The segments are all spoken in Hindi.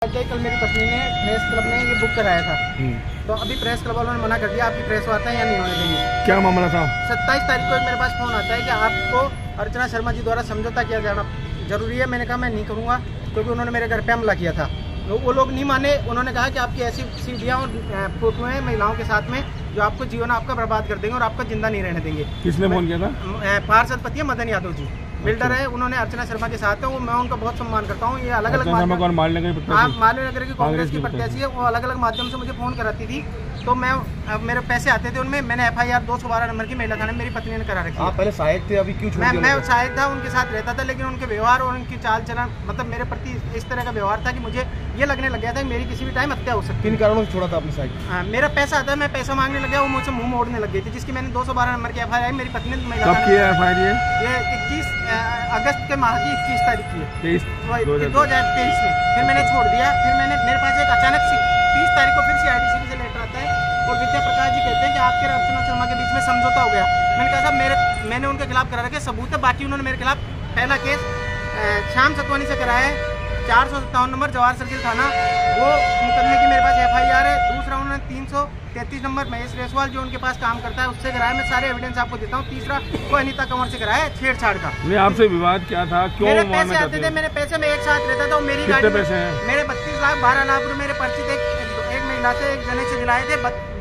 कल मेरी पत्नी ने प्रेस क्लब में ये बुक कराया था, तो अभी प्रेस क्लब वालों ने मना कर दिया आपकी प्रेस आता है या नहीं होने देंगे। क्या मामला था? 27 तारीख को मेरे पास फोन आता है कि आपको अर्चना शर्मा जी द्वारा समझौता किया जाना जरूरी है। मैंने कहा मैं नहीं करूँगा, क्योंकि उन्होंने मेरे घर पे हमला किया था। तो वो लोग नहीं माने, उन्होंने कहा कि आपकी ऐसी सीढ़ियाँ और फोटो हैं महिलाओं के साथ में जो आपको जीवन आपका बर्बाद कर देंगे और आपका जिंदा नहीं रहने देंगे। किसने फोन किया था? पार्षद पति है मदन यादव जी, बिल्डर है, उन्होंने अर्चना शर्मा के साथ है। वो मैं उनका बहुत सम्मान करता हूँ। ये अलग अलग मालवीय नगर की कांग्रेस की प्रत्याशी है, वो अलग अलग माध्यम से मुझे फोन कराती थी, तो मैं मेरे पैसे आते थे उनमें। मैंने FIR 212 नंबर की महिला थाने मेरी पत्नी ने करा रखी। आप पहले सहायक थे, अभी क्यों छोड़ दिया? मैं सहायक था, उनके साथ रहता था, लेकिन उनके व्यवहार और उनकी चाल चलन मतलब मेरे प्रति इस तरह का व्यवहार था कि मुझे ये लगने लग गया था कि मेरी किसी भी टाइम हत्या हो सकती है। किन कारणों से छोड़ा था आपने सहायक? मेरा पैसा आता है, मैं पैसा मांगने लग गया, वो मुझसे मुंह मोड़ने लग गई थी, जिसकी मैंने 212 नंबर की FIR मेरी पत्नी ने महिला ये 21 अगस्त के माह की 21 तारीख की है 2023 में। फिर मैंने छोड़ दिया। फिर मेरे पास एक अचानक 30 तारीख को फिर CIDCB से लेटर आता है और विद्या प्रकाश जी कहते हैं कि आपके अर्चना शर्मा के बीच में समझौता हो गया। मैंने कहा साहब मैंने उनके खिलाफ करा रखे सबूत है, बाकी उन्होंने मेरे खिलाफ पहला केस श्याम सतवानी से कराया है 457 नंबर जवाहर सर्किल थाना, वो मुकदमे की मेरे पास FIR है। दूसरा उन्होंने 333 नंबर महेश रेसवाल जो उनके पास काम करता है उससे कराया, मैं सारे एविडेंस आपको देता हूँ। तीसरा वो अनीता कंवर से कराया छेड़छाड़ का। नहीं, आपसे विवाद क्या था? क्यों? मेरे पैसे आते थे, मेरे पैसे में एक साथ रहता था। मेरी गाड़ी पैसे हैं? मेरे 32 लाख 12 लाख रुपए मेरे पर्ची थे, एक महिला से एक जने से दिलाए थे।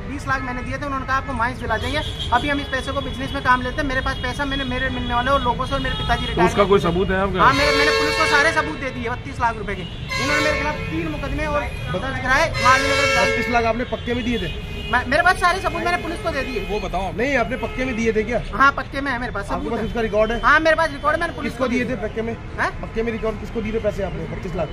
20 लाख मैंने दिए थे, उन्होंने कहा आपको माइंस दिला देंगे। अभी हम इस पैसे को बिजनेस में काम लेते हैं। मेरे पास पैसा मेरे मिलने वाले और लोगों से और मेरे पिताजी तो उसका कोई सबूत है आपका? हाँ, मैंने पुलिस को सारे सबूत दे दिए 32 लाख रुपए के। इन्होंने मेरे खिलाफ 3 मुकदमे और दर्ज कराए। 32 लाख आपने पक्के में दिए थे? मेरे पास सारे सबूत मैंने पुलिस को दे दिए। वो बताओ। नहीं, आपने पक्के में दिए थे क्या? हाँ, पक्के में है मेरे पास सबूत। उसका रिकॉर्ड है? हाँ, मेरे पास रिकॉर्ड है। मैंने पुलिस को दिए थे पक्के में? पक्के में रिकॉर्ड किसको दिए थे पैसे आपने? 32 लाख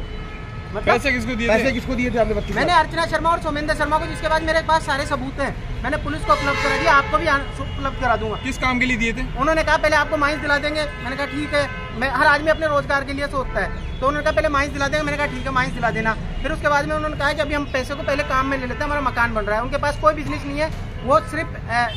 पैसे किसको दिए? पैसे किसको दिए थे आपने? 32 मैंने अर्चना शर्मा और सोमेंद्र शर्मा को, जिसके बाद मेरे पास सारे सबूत हैं। मैंने पुलिस को उपलब्ध करा दिया, आपको भी उपलब्ध करा दूंगा। किस काम के लिए दिए थे? उन्होंने कहा पहले आपको माइंस दिला देंगे। मैंने कहा ठीक है, मैं हर आदमी अपने रोजगार के लिए सोचता है, तो उन्होंने कहा पहले माइंस दिला देंगे। मैंने कहा ठीक है, माइंस दिला देना। फिर उसके बाद में उन्होंने कहा कि अभी हम पैसे को पहले काम में ले लेते हैं, हमारा मकान बन रहा है। उनके पास कोई बिजनेस नहीं है, वो सिर्फ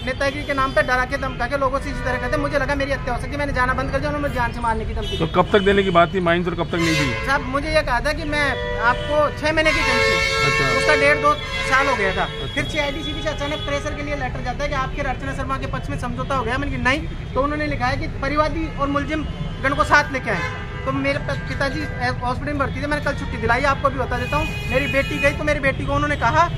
नेतागिरी के नाम पे डरा के धमका के लोगों से इसी तरह कहते। मुझे लगा मेरी हत्या हो सकती, मैंने जाना बंद कर दिया। उन्होंने जान से मारने की धमकी। तो कब तक देने की बात थी माइंस और कब तक नहीं दी? साहब मुझे ये कहा था कि मैं आपको 6 महीने की दी थी। अच्छा। उसका 1.5-2 साल हो गया था। फिर CIDCB से अचानक प्रेशर के लिए लेटर जाता है कि आपके अर्चना शर्मा के पक्ष में समझौता हो गया। मैंने नहीं, तो उन्होंने लिखा है कि परिवादी और मुलजिम गण को साथ लेके आए। तो मेरे पिताजी हॉस्पिटल में भर्ती थे, मैंने कल छुट्टी दिलाई, आपको भी बता देता हूँ। मेरी बेटी गई तो मेरी बेटी को उन्होंने कहा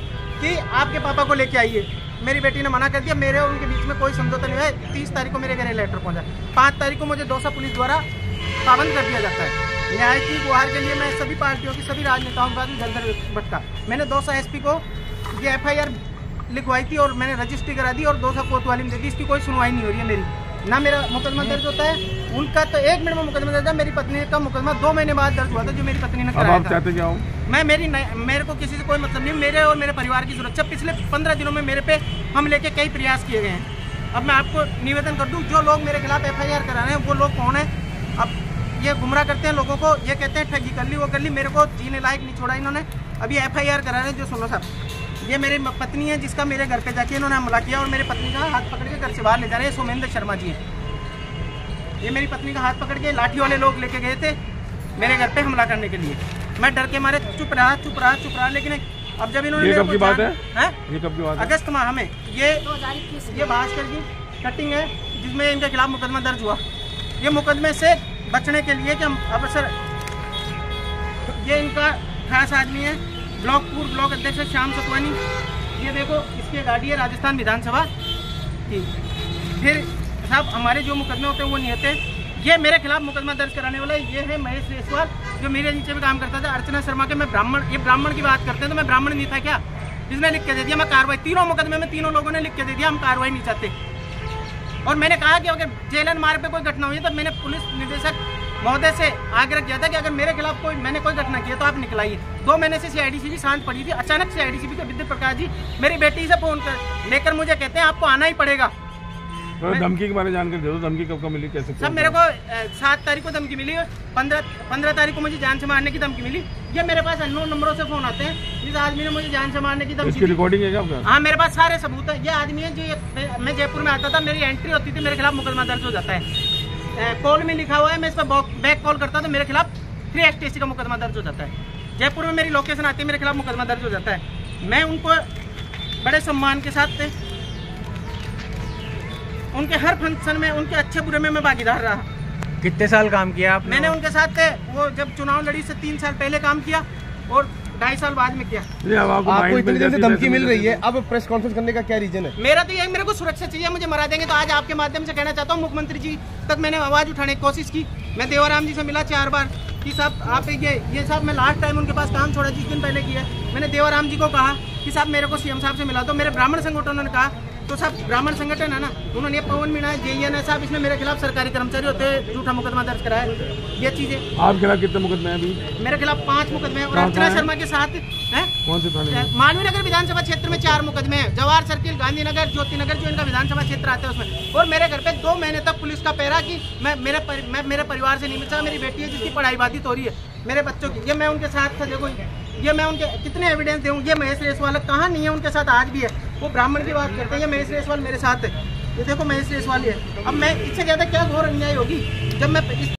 कि आपके पापा को लेके आइए। मेरी बेटी ने मना कर दिया। मेरे और उनके बीच में कोई समझौता नहीं है। 30 तारीख को मेरे घर लेटर पहुंचा। 5 तारीख को मुझे दौसा पुलिस द्वारा पाबंद कर दिया जाता है। न्याय की गुहार के लिए मैं सभी पार्टियों की, सभी राजनेताओं के पास जलधर भटका। मैंने दौसा SP को ये FIR लिखवाई थी और मैंने रजिस्ट्री करा दी और 200 कोतवाली में दे दी। इसकी कोई सुनवाई नहीं हो रही है मेरी, ना मेरा मुकदमा दर्ज होता है। उनका तो 1 मिनट में मुकदमा दर्ज है। मेरी पत्नी का मुकदमा 2 महीने बाद दर्ज हुआ था, जो मेरी पत्नी ने कराया था। चाहते क्या हो? मेरे को किसी से कोई मतलब नहीं, मेरे और मेरे परिवार की सुरक्षा। पिछले 15 दिनों में मेरे पे हमले के कई प्रयास किए गए हैं। अब मैं आपको निवेदन कर दूं, जो लोग मेरे खिलाफ FIR करा रहे हैं वो लोग कौन है? अब ये गुमराह करते हैं लोगों को, ये कहते हैं ठगी कर ली, वो कर ली। मेरे को जीने लायक नहीं छोड़ा इन्होंने। अभी FIR करा रहे हैं। जो सुनो साहब, ये मेरी पत्नी है जिसका मेरे घर पे जाके इन्होंने हमला किया और मेरे पत्नी का हाथ पकड़ के घर से बाहर ले जा रहे हैं। सोमेंद्र शर्मा जी हैं। ये मेरी पत्नी का हाथ पकड़ के लाठी वाले लोग लेके गए थे मेरे घर पे हमला करने के लिए। मैं डर के मारे चुप रहा। लेकिन अब जब इन्होंने, ये कब की बात है? ये कब की बात है? अगस्त माह में। ये भास्कर की कटिंग है जिसमें इनके खिलाफ मुकदमा दर्ज हुआ। ये मुकदमे से बचने के लिए कि हम अब सर, ये इनका खास आदमी है, ब्लॉक अध्यक्ष है श्याम सतवानी। ये देखो इसकी गाड़ी है राजस्थान विधानसभा की। फिर साहब हमारे जो मुकदमे होते हैं वो नहीं होते। ये मेरे खिलाफ मुकदमा दर्ज कराने वाला ये है महेश रेसवाल, जो मेरे नीचे में काम करता था। अर्चना शर्मा के मैं ब्राह्मण, ये ब्राह्मण की बात करते हैं तो मैं ब्राह्मण नहीं था क्या? इसने लिख के दे दिया मैं कार्रवाई। 3 मुकदमे में 3 लोगों ने लिख के दे दिया हम कार्रवाई नहीं चाहते। और मैंने कहा कि अगर जेलन मार्ग पे कोई घटना हुई तो मैंने पुलिस निदेशक महोदय से आग्रह किया था कि अगर मेरे खिलाफ मैंने कोई घटना की है तो आप निकलाइए। 2 महीने से CIDCB शांत पड़ी थी। अचानक CIDCB के विद्या प्रकाश जी मेरी बेटी से फोन लेकर मुझे कहते हैं आपको आना ही पड़ेगा। धमकी के बारे में जानकारी दे दो। धमकी कब मिली, कैसे? सब मेरे को 7 तारीख को धमकी मिली, 15 तारीख को मुझे जान से मारने की धमकी मिली। ये मेरे पास अननोन नंबरों से फोन आते हैं। इस आदमी ने मुझे जान से मारने की धमकी। इसकी रिकॉर्डिंग है क्या आपका? हाँ, मेरे पास सारे सबूत है। ये आदमी है जो मैं जयपुर में आता था, मेरी एंट्री होती थी, मेरे खिलाफ मुकदमा दर्ज हो जाता है। कॉल में लिखा हुआ है, मैं इस पर बैक कॉल करता तो मेरे खिलाफ 3 XTC का मुकदमा दर्ज हो जाता है। जयपुर में मेरी लोकेशन आती है, मेरे खिलाफ मुकदमा दर्ज हो जाता है। मैं उनको बड़े सम्मान के साथ थे, उनके हर फंक्शन में, उनके अच्छे बुरे में मैं भागीदार रहा। कितने साल काम किया आपने? मैंने उनके साथ वो जब चुनाव लड़ी से 3 साल पहले काम किया और 2.5 साल बाद में किया। आपको इतने दिन से धमकी मिल रही है, अब प्रेस कॉन्फ्रेंस करने का क्या रीजन है? मेरा तो यही, मेरे को सुरक्षा चाहिए, मुझे मरा देंगे। तो आज आपके माध्यम से कहना चाहता हूँ, मुख्यमंत्री जी तक मैंने आवाज उठाने की कोशिश की। मैं देवाराम जी से मिला 4 बार कि साहब आप ये साहब, मैं लास्ट टाइम उनके पास काम छोड़ा 20 दिन पहले किया। मैंने देवाराम जी को कहा कि साहब मेरे को सीएम साहब से मिला दो। मेरे ब्राह्मण संगठनों ने कहा, तो साहब ब्राह्मण संगठन है ना, उन्होंने पवन मीणा जेईएन है साहब, इसने मेरे खिलाफ सरकारी कर्मचारी होते झूठा मुकदमा दर्ज कराया। ये चीजें आपके खिलाफ कितने मुकदमे हैं अभी? मेरे खिलाफ 5 मुकदमे हैं और अर्चना शर्मा के साथ है। कौन से थाने में? मालवीय नगर विधानसभा क्षेत्र में 4 मुकदमे हैं। जवाहर सर्किल, गांधीनगर, ज्योतिनगर जो इनका विधानसभा क्षेत्र आता है उसमें। और मेरे घर पे 2 महीने तक पुलिस का पहरा कि मैं मेरे परिवार से नहीं मिल सकता। मेरी बेटी है जिसकी पढ़ाई बाधित हो रही है, मेरे बच्चों की, ये मैं उनके साथ था। देखो ये मैं उनके कितने एविडेंस दूँ। ये महेश रेसवाल कहाँ नहीं है उनके साथ, आज भी है। वो ब्राह्मण की बात करते हैं, ये महेश रेसवाल मेरे साथ है। ये देखो महेश रेसवाल है। अब मैं इससे ज्यादा क्या घोर अन्याय होगी जब मैं